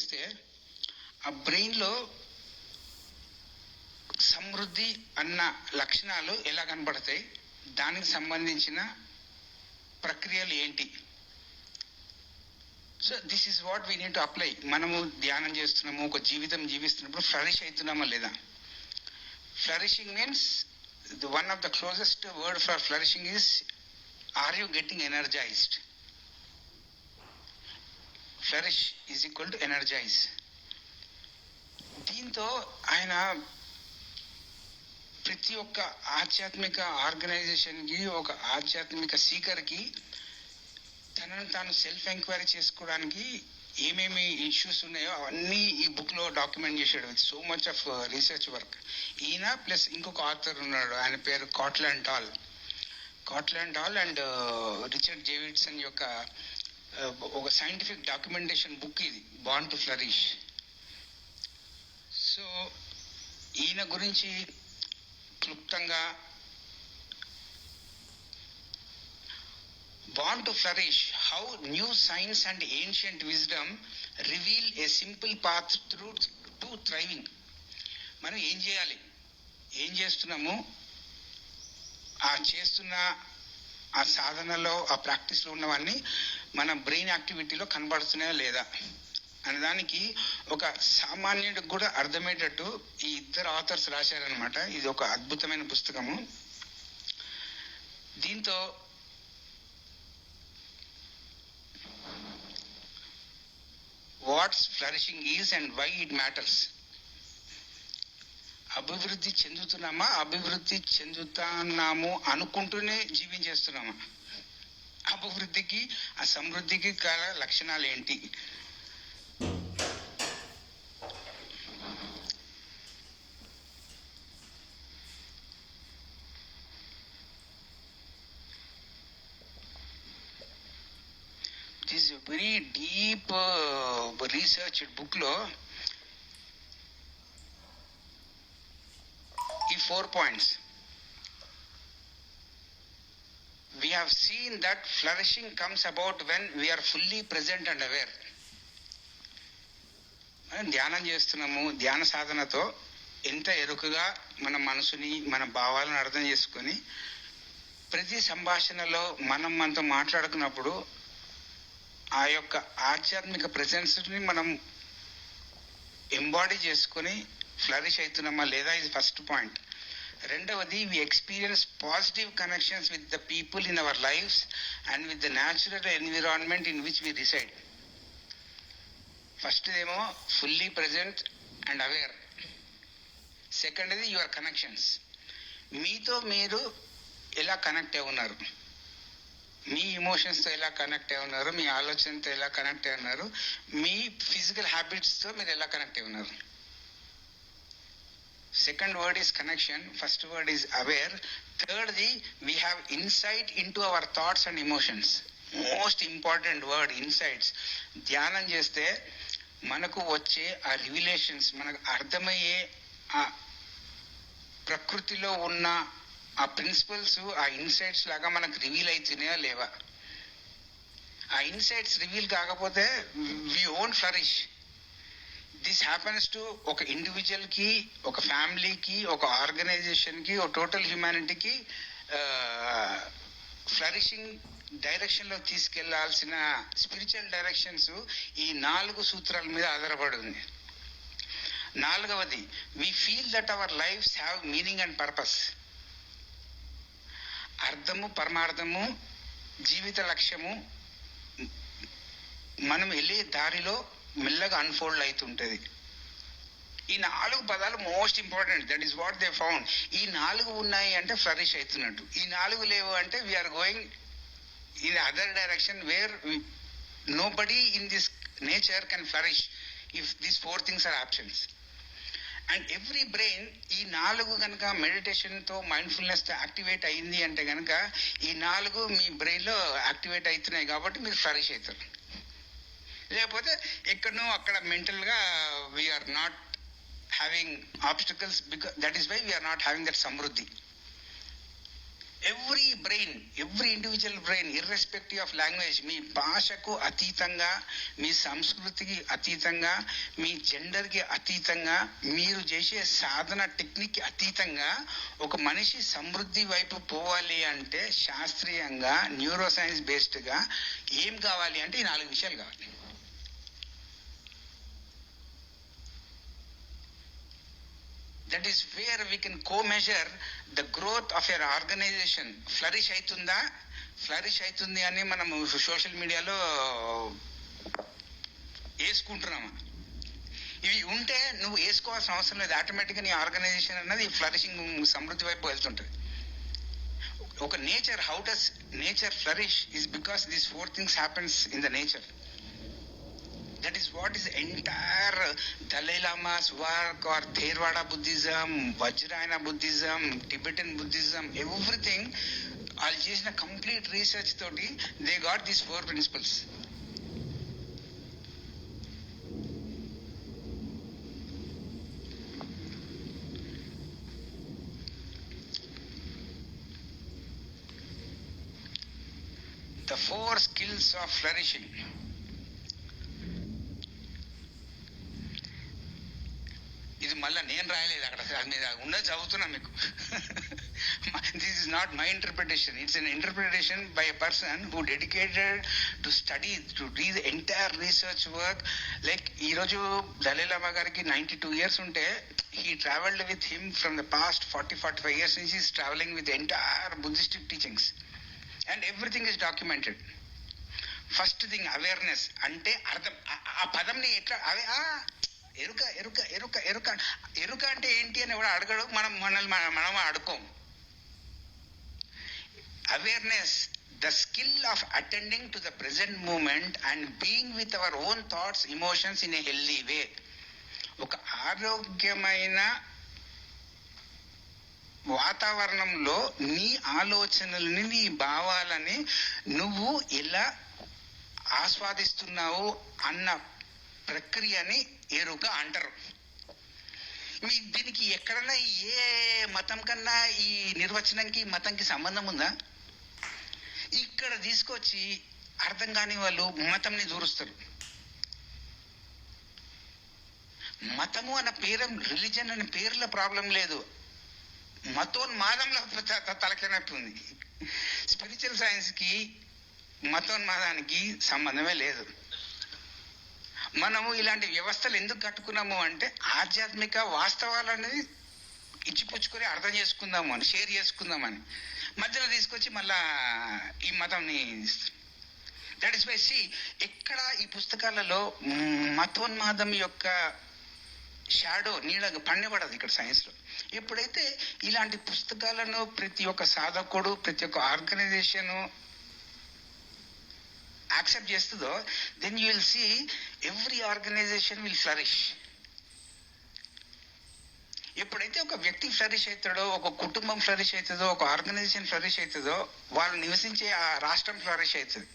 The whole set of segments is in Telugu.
చేస్తే ఆ బ్రెయిన్లో సమృద్ధి అన్న లక్షణాలు ఎలా కనబడతాయి, దానికి సంబంధించిన ప్రక్రియలు ఏంటి. So this is what we need to apply. మనము ధ్యానం చేస్తున్నాము, ఒక జీవితం జీవిస్తున్నప్పుడు ఫ్లరిష్ అవుతున్నామా లేదా. Flourishing means one of the closest word for flourishing is are you getting energised. Flourish is equal to energise. దీంతో ఆయన ప్రతి ఒక్క ఆధ్యాత్మిక ఆర్గనైజేషన్కి, ఒక ఆధ్యాత్మిక సీకర్కి తనను తాను సెల్ఫ్ ఎంక్వైరీ చేసుకోవడానికి ఏమేమి ఇష్యూస్ ఉన్నాయో అవన్నీ ఈ బుక్లో డాక్యుమెంట్ చేశాడు with so much of research work. ఈయన ప్లస్ ఇంకొక ఆథర్ ఉన్నాడు, ఆయన పేరు కాట్లాండ్ డాల్ అండ్ రిచర్డ్ డేవిడ్సన్ యొక్క ఒక సైంటిఫిక్ డాక్యుమెంటేషన్ బుక్ ఇది, బార్న్ టు ఫ్లరిష్. సో ఈయన గురించి క్లుప్తంగా, Born to Flourish, how new science and ancient wisdom reveal a simple path through to thriving. మనం ఏం చేయాలి, ఏం చేస్తున్నాము, ఆ చేస్తున్న ఆ సాధనలో, ఆ ప్రాక్టీస్లో ఉన్నవన్నీ మన బ్రెయిన్ యాక్టివిటీలో కనబడుతున్నాయా లేదా అనేదానికి ఒక సామాన్యుడికి కూడా అర్థమయ్యేటట్టు ఈ ఇద్దరు ఆథర్స్ రాశారనమాట. ఇది ఒక అద్భుతమైన పుస్తకము. దీంతో what's flourishing is and why it matters. అభివృద్ధి చెందుతున్నామా, అభివృద్ధి చెందుతున్నాము అనుకుంటూనే జీవించేస్తున్నామా, అభివృద్ధికి ఆ సమృద్ధికి గల లక్షణాలు ఏంటి. దిస్ వెరీ డీప్ రీసెర్చ్ బుక్లో ఈ 4 points we have seen that flourishing comes about when we are fully present and aware. మనం ధ్యానం చేస్తున్నాము, ధ్యాన సాధనతో ఎంత ఎరుకగా మన మనసుని, మన భావాలను అర్థం చేసుకొని ప్రతి సంభాషణలో మనం మనతో మాట్లాడుకున్నప్పుడు ఆ యొక్క ఆధ్యాత్మిక ప్రెజెన్స్ని మనం ఎంబాడీ చేసుకొని ఫ్లరిష్ అవుతున్నామా లేదా, ఇది ఫస్ట్ పాయింట్. రెండవది, we experience positive connections with the people in our lives and with the natural environment in which we reside. First ఏమో ఫుల్లీ ప్రజెంట్ అండ్ అవేర్. సెకండ్ది యువర్ కనెక్షన్స్, మీతో మీరు ఎలా కనెక్ట్ అయి ఉన్నారు, మీ ఇమోషన్స్తో ఎలా కనెక్ట్ అయి ఉన్నారు, మీ ఆలోచనతో ఎలా కనెక్ట్ అయి ఉన్నారు, మీ ఫిజికల్ హ్యాబిట్స్తో మీరు ఎలా కనెక్ట్ అయి ఉన్నారు. Second word is connection, first word is aware. Thirdly, we have insight into our thoughts and emotions. Most important word, insights. ధ్యానం చేస్తే మనకు వచ్చే ఆ రివిలేషన్స్, మనకు అర్థమయ్యే ఆ ప్రకృతిలో ఉన్న ఆ ప్రిన్సిపల్స్, ఆ ఇన్సైట్స్ లాగా మనకు రివీల్ అవుతున్నాయా లేవా. ఆ ఇన్సైట్స్ రివీల్ కాకపోతే we won't flourish. This happens to ఒక ఇండివిజువల్కి, ఒక ఫ్యామిలీకి, ఒక ఆర్గనైజేషన్కి, ఒక టోటల్ హ్యూమానిటీకి ఫ్లరిషింగ్ డైరెక్షన్లో తీసుకెళ్లాల్సిన స్పిరిచువల్ డైరెక్షన్స్ ఈ 4 సూత్రాల మీద ఆధారపడి ఉంది. నాలుగవది, we feel that our lives have meaning and purpose. అర్థము, పరమార్థము, జీవిత లక్ష్యము మనం వెళ్ళే దారిలో మెల్లగా అన్ఫోల్డ్ అవుతుంటుంది. ఈ 4 పదాలు most important. That is what they found. ఈ 4 ఉన్నాయి అంటే ఫ్లరిష్ అవుతున్నట్టు. ఈ 4 లేవు అంటే we're going in other direction where nobody in this nature can flourish if these 4 things are absents. And every brain ఈ 4 కనుక మెడిటేషన్తో, మైండ్ఫుల్నెస్తో యాక్టివేట్ అయింది అంటే కనుక ఈ 4 మీ బ్రెయిన్లో యాక్టివేట్ అవుతున్నాయి కాబట్టి మీరు ఫ్లరిష్ అవుతారు. లేకపోతే ఎక్కడనో అక్కడ మెంటల్గా we're not having obstacles, because that is why we're not having that సమృద్ధి. Every individual brain irrespective of language, మీ భాషకు అతీతంగా, మీ సంస్కృతికి అతీతంగా, మీ జెండర్కి అతీతంగా, మీరు చేసే సాధన టెక్నిక్కి అతీతంగా ఒక మనిషి సమృద్ధి వైపు పోవాలి అంటే శాస్త్రీయంగా న్యూరో సైన్స్ బేస్డ్గా ఏం కావాలి అంటే ఈ 4 విషయాలు కావాలి. That is where we can co-measure the growth of your organization. Flourish అవుతుంది అని మనం సోషల్ మీడియాలో వేసుకుంటున్నాము. ఇవి ఉంటే నువ్వు వేసుకోవాల్సిన అవసరం లేదు, ఆటోమేటిక్గా నీ ఆర్గనైజేషన్ అన్నది ఫ్లరిషింగ్, సమృద్ధి వైపు వెళ్తుంటుంది. ఒక how does nature flourish is because these 4 things happens in the nature. That is what is entire Dalai Lama's work or Theravada Buddhism, Vajrayana Buddhism, Tibetan Buddhism, everything. All చేసిన complete research తోటి they got these 4 principles. The 4 skills of flourishing. ఇది మళ్ళీ నేను రాయలేదు, అక్కడ ఉన్నది చదువుతున్నా మీకు. This is not my interpretation, it's an interpretation by a person who dedicated to study, today the entire research work. Like ఈరోజు దలైలామా గారికి 92 years ఉంటే he traveled with him from the past 40-45 years since he is traveling with the entire Buddhistic teachings and everything is documented. First thing awareness అంటే అర్థం. ఆ పదంని ఎట్లా ఎరుక ఎరుక ఎరుక ఎరుక ఎరుక అంటే ఏంటి అని ఎవడు అడగడు, మనం అడుకోం. Awareness, the skill of attending to the present moment and being with our own thoughts, emotions in a healthy way. ఒక ఆరోగ్యమైన వాతావరణంలో నీ ఆలోచనల్ని, నీ భావాలని నువ్వు ఎలా ఆస్వాదిస్తున్నావు అన్న ప్రక్రియని ఎరుక అంటారు. దీనికి ఎక్కడన్నా ఏ మతం కన్నా ఈ నిర్వచనంకి మతంకి సంబంధం ఉందా? ఇక్కడ తీసుకొచ్చి అర్థం కాని వాళ్ళు మతంని దూరుస్తారు. మతము అన్న పేరు, రిలీజన్ అనే పేర్ల ప్రాబ్లం లేదు, మతోన్మాదంలో తలకెనప్పి ఉంది. స్పిరిచువల్ సైన్స్కి మతోన్మాదానికి సంబంధమే లేదు. మనము ఇలాంటి వ్యవస్థలు ఎందుకు కట్టుకున్నాము అంటే ఆధ్యాత్మిక వాస్తవాలని ఇచ్చిపుచ్చుకొని అర్థం చేసుకుందాము అని, షేర్ చేసుకుందామని మధ్యలో తీసుకొచ్చి మళ్ళా ఈ మతంని. దట్ ఇస్ వై ఎక్కడ ఈ పుస్తకాలలో మతోన్మాదం యొక్క షాడో, నీడ పడదు ఇక్కడ సైన్స్లో. ఎప్పుడైతే ఇలాంటి పుస్తకాలను ప్రతి ఒక్క సాధకుడు, ప్రతి ఒక్క ఆర్గనైజేషను యాక్సెప్ట్ చేస్తుందో, then you will see every organisation will flourish. ఎప్పుడైతే ఒక వ్యక్తి ఫ్లరిష్ అవుతాడో, ఒక కుటుంబం ఫ్లరిష్ అవుతుందో, ఒక ఆర్గనైజేషన్ ఫ్లరిష్ అవుతుందో, వాళ్ళు నివసించే ఆ రాష్ట్రం ఫ్లరిష్ అవుతుంది.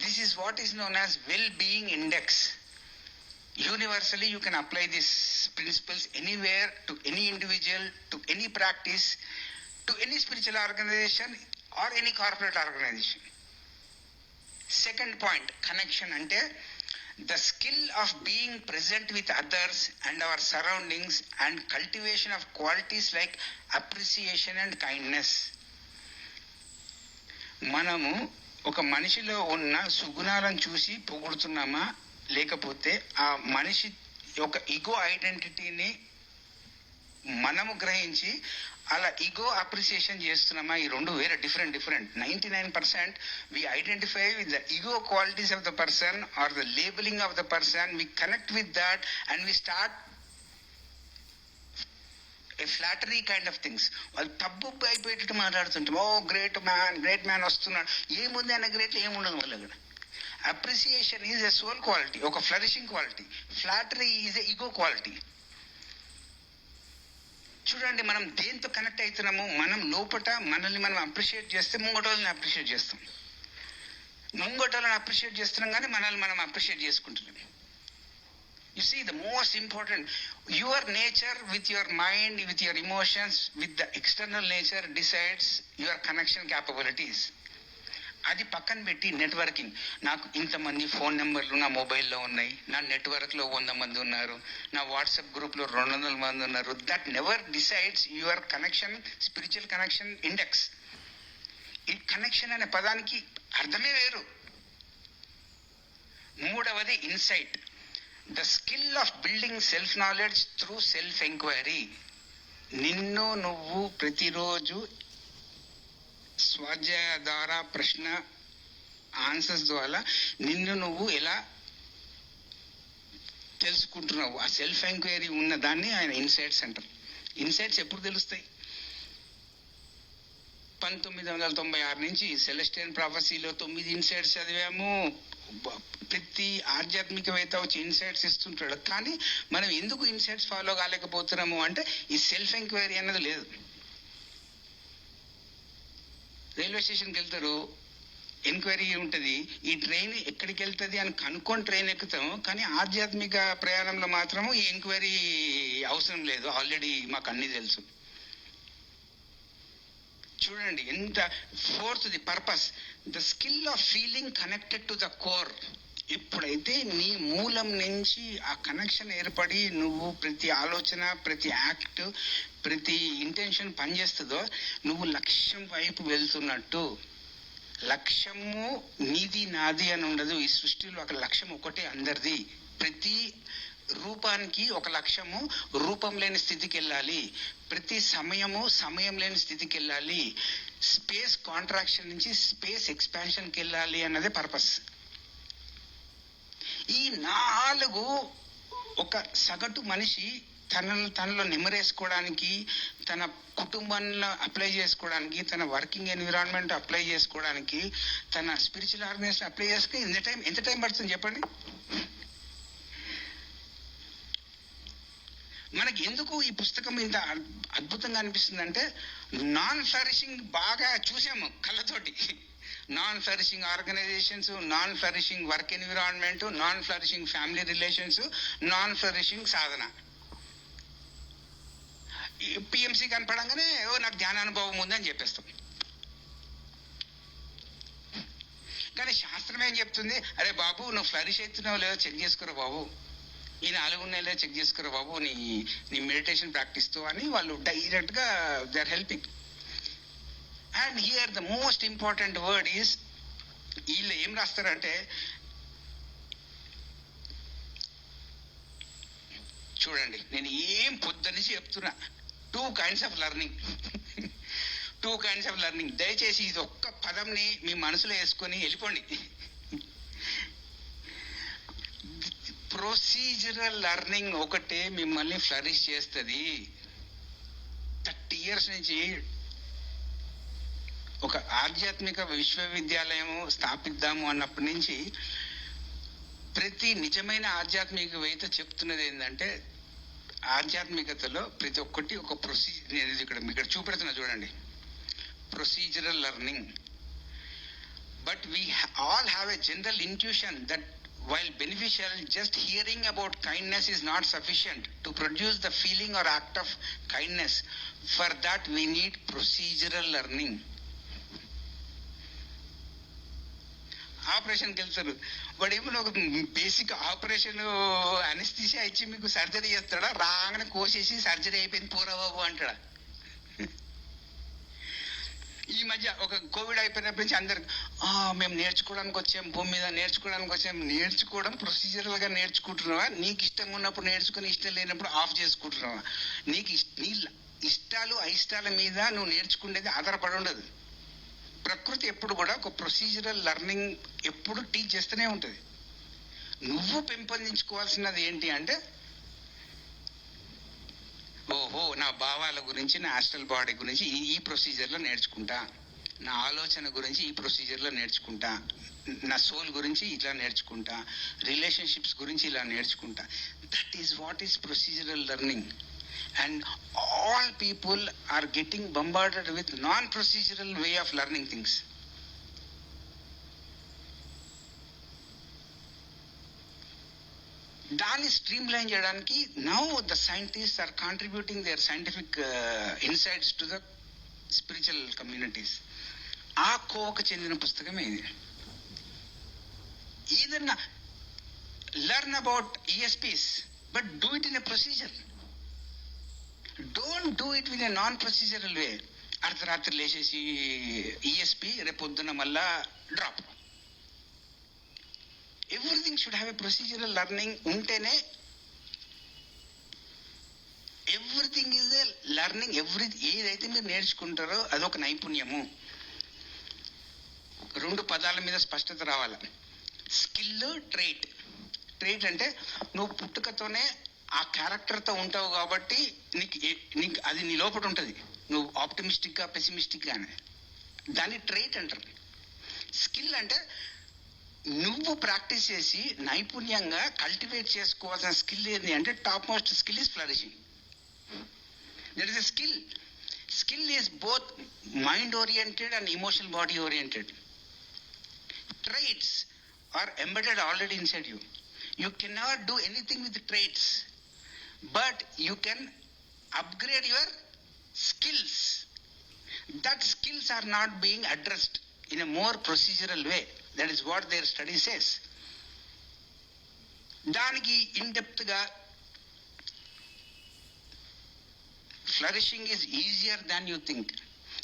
This is what is known as well being index. Universally you can apply these principles anywhere, to any individual, to any practice, to any spiritual organization or any corporate organization. Second point, connection ante the skill of being present with others and our surroundings and cultivation of qualities like appreciation and kindness. మనము ఒక మనిషిలో ఉన్న సుగుణాలను చూసి పొగుడుతున్నామా, లేకపోతే ఆ మనిషి యొక్క ఈగో ఐడెంటిటీని మనము గ్రహించి అలా ఈగో అప్రిసియేషన్ చేస్తున్నామా? ఈ రెండు వేరే different. 99% we identify with the ego qualities of the person or the labeling of the person. We connect with that and we start a flattery kind of things. వాళ్ళు తబ్బు అయిపోయేటట్టు మాట్లాడుతుంటాం. ఓ గ్రేట్ మ్యాన్ వస్తున్నాడు, ఏముంది అన్న గ్రేట్లో ఏముండదు వాళ్ళ కూడా. Appreciation is a soul quality, ఒక flourishing quality. Flattery is a ego quality. చూడండి, మనం దేంతో కనెక్ట్ అవుతున్నాము? మనం లోపట మనల్ని మనం అప్రిషియేట్ చేస్తే ముంగటోళ్ళని అప్రిషియేట్ చేస్తాం, ముంగటోళ్ళని అప్రిషియేట్ చేస్తున్నాం కానీ మనల్ని మనం అప్రిషియేట్ చేసుకుంటున్నాం. You see the most important, your nature with your mind, with your emotions, with the external nature decides your connection capabilities. అది పక్కన పెట్టి నెట్వర్కింగ్, నాకు ఇంతమంది ఫోన్ నెంబర్లు నా మొబైల్లో ఉన్నాయి, నా నెట్వర్క్లో 100 మంది ఉన్నారు, నా వాట్సాప్ గ్రూప్లో 200 మంది ఉన్నారు. That never decides your connection, spiritual connection index. ఈ కనెక్షన్ అనే పదానికి అర్థమే వేరు. మూడవది insight, the skill of building self knowledge through self enquiry. నిన్ను నువ్వు ప్రతిరోజు స్వాధ్యాయ ద్వారా, ప్రశ్న ఆన్సర్స్ ద్వారా నిన్ను నువ్వు ఎలా తెలుసుకుంటున్నావు, ఆ సెల్ఫ్ ఎంక్వైరీ ఉన్న దాన్ని ఆయన ఇన్సైట్స్ అంటారు. ఇన్సైట్స్ ఎప్పుడు తెలుస్తాయి? 1996 నుంచి సెలెస్టియన్ ప్రాఫెసీలో 9 ఇన్సైట్స్ చదివాము. ప్రతి ఆధ్యాత్మికవేత్త వచ్చి ఇన్సైట్స్ ఇస్తుంటాడు. కానీ మనం ఎందుకు ఇన్సైట్స్ ఫాలో కాలేకపోతున్నాము అంటే ఈ సెల్ఫ్ ఎంక్వైరీ అన్నది లేదు. రైల్వే స్టేషన్కి వెళ్తారు, ఎంక్వైరీ ఉంటుంది, ఈ ట్రైన్ ఎక్కడికి వెళ్తుంది అని కనుక్కొని ట్రైన్ ఎక్కుతాము. కానీ ఆధ్యాత్మిక ప్రయాణంలో మాత్రము ఈ ఎంక్వైరీ అవసరం లేదు, ఆల్రెడీ మాకు అన్నీ తెలుసు. చూడండి ఎంత. Fourth, the purpose, the skill of feeling connected to the core. ఎప్పుడైతే నీ మూలం నుంచి ఆ కనెక్షన్ ఏర్పడి నువ్వు ప్రతి ఆలోచన, ప్రతి యాక్ట్, ప్రతి ఇంటెన్షన్ పనిచేస్తుందో నువ్వు లక్ష్యం వైపు వెళ్తున్నట్టు. లక్ష్యము నీది నాది అని ఉండదు. ఈ సృష్టిలో ఒక లక్ష్యం ఒకటే అందరిది. ప్రతి రూపానికి ఒక లక్ష్యము, రూపం లేని స్థితికి వెళ్ళాలి. ప్రతి సమయము సమయం లేని స్థితికి వెళ్ళాలి. స్పేస్ కాంట్రాక్షన్ నుంచి స్పేస్ ఎక్స్పాన్షన్కి వెళ్ళాలి అన్నదే పర్పస్. ఈ 4 ఒక సగటు మనిషి తనలో నెమరేసుకోవడానికి, తన కుటుంబంలో అప్లై చేసుకోవడానికి, తన వర్కింగ్ ఎన్విరాన్మెంట్ అప్లై చేసుకోవడానికి, తన స్పిరిచువల్ ఆర్గనైజేషన్ అప్లై చేసుకుని ఎంత టైం పడుతుంది చెప్పండి? మనకి ఎందుకు ఈ పుస్తకం ఇంత అద్భుతంగా అనిపిస్తుంది అంటే, నాన్ ఫ్లరిషింగ్ బాగా చూసాము కళ్ళతోటి. Non flourishing organisations, non flourishing work environment, non flourishing family relations, non flourishing సాధన. పిఎంసి కనపడంగానే నాకు ధ్యానానుభవం ఉందని చెప్పేస్తాం. కానీ శాస్త్రం ఏం చెప్తుంది? అరే బాబు, నువ్వు ఫ్లరిష్ అవుతున్నావు లేదో చెక్ చేసుకోరా బాబు, ఈ 4 నెలలే చెక్ చేసుకోరా బాబు నీ మెడిటేషన్ ప్రాక్టీస్తో అని వాళ్ళు డైరెక్ట్గా they are helping. And here the most important word is, వీళ్ళు ఏం రాస్తారంటే, చూడండి నేను ఏం పొద్దున్నుంచి చెప్తున్నా, 2 kinds of learning. 2 kinds of learning. దయచేసి ఇది ఒక్క పదంని మీ మనసులో వేసుకొని వెళ్ళిపోండి. ప్రొసీజరల్ లెర్నింగ్ ఒకటే మిమ్మల్ని ఫ్లరిష్ చేస్తుంది. 30 years నుంచి ఒక ఆధ్యాత్మిక విశ్వవిద్యాలయం స్థాపిద్దాము అన్నప్పటి నుంచి ప్రతి నిజమైన ఆధ్యాత్మికవేత్త చెప్తున్నది ఏంటంటే, ఆధ్యాత్మికతలో ప్రతి ఒక్కటి ఒక నేను ఇక్కడ చూపెడుతున్నా చూడండి, procedural learning. But we all have a general intuition that while beneficial, just hearing about kindness is not sufficient to produce the feeling or act of kindness. For that we need procedural learning. ఆపరేషన్కి వెళ్తారు, వాడు ఏమో ఒక బేసిక్ ఆపరేషన్ అనస్థీషియా ఇచ్చి మీకు సర్జరీ చేస్తాడా? రాగానే కోసేసి సర్జరీ అయిపోయింది పోరా బాబు అంటాడా? ఈ మధ్య ఒక కోవిడ్ అయిపోయినప్పటి నుంచి అందరు మేము నేర్చుకోవడానికి వచ్చాం, భూమి మీద నేర్చుకోవడానికి వచ్చాం. నేర్చుకోవడం ప్రొసీజరల్గా నేర్చుకుంటున్నావా? నీకు ఇష్టం ఉన్నప్పుడు నేర్చుకుని, ఇష్టం లేనప్పుడు ఆఫ్ చేసుకుంటున్నావా? నీకు నీ ఇష్టాలు అయిష్టాల మీద నువ్వు నేర్చుకునేది ఆధారపడి ఉండదు. ప్రకృతి ఎప్పుడు కూడా ఒక ప్రొసీజరల్ లెర్నింగ్ ఎప్పుడు టీచ్ చేస్తూనే ఉంటుంది. నువ్వు పెంపొందించుకోవాల్సినది ఏంటి అంటే, ఓహో నా భావాల గురించి, నా ఆస్ట్రల్ బాడీ గురించి ఈ ప్రొసీజర్లో నేర్చుకుంటా, నా ఆలోచన గురించి ఈ ప్రొసీజర్లో నేర్చుకుంటా, నా సోల్ గురించి ఇలా నేర్చుకుంటా, రిలేషన్షిప్స్ గురించి ఇలా నేర్చుకుంటా. That is what is procedural learning. And all people are getting bombarded with non procedural way of learning things. దాన్ని స్ట్రీమ్ లైన్ చేయడానికి now the scientist are contributing their scientific insights to the spiritual communities. ఆ కోవకు చెందిన పుస్తకమే ఇది. ఏదన్నా learn about ESPs, but do it in a procedure. Don't do it in a non procedural way. అర్ధరాత్రి లేచేసి ESP, రేపు పొద్దున మళ్ళా drop. Everything should have a procedural learning ఉంటేనే ఎవ్రీథింగ్ ఈజ్ ఎ లెర్నింగ్. ఏదైతే మీరు నేర్చుకుంటారో అదొక నైపుణ్యము. 2 పదాల మీద స్పష్టత రావాలి. Skill, trait. ట్రైట్ అంటే నువ్వు పుట్టుకతోనే ఆ క్యారెక్టర్తో ఉంటావు కాబట్టి నీకు అది నీ లోపల ఉంటుంది. నువ్వు ఆప్టిమిస్టిక్గా పెసిమిస్టిక్గా అని దాన్ని ట్రైట్ అంటారు. స్కిల్ అంటే నువ్వు ప్రాక్టీస్ చేసి నైపుణ్యంగా కల్టివేట్ చేసుకోవాల్సిన స్కిల్ ఏంటి అంటే top most skill is flourishing. That is a skill. Skill is both mind oriented and emotional body oriented. Traits are embedded already inside you. You cannot do anything with the traits, but you can upgrade your skills. That skills are not being addressed in a more procedural way. That is what their study says. దానికి ఇన్ డెప్త్ గా flourishing is easier than you think.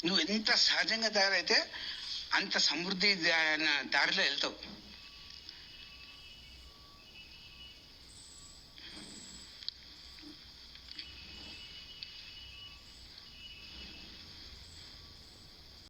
నువ్వు ఎంత సహజంగా తయారైతే అంత సమృద్ధి దారిలో వెళ్తావు.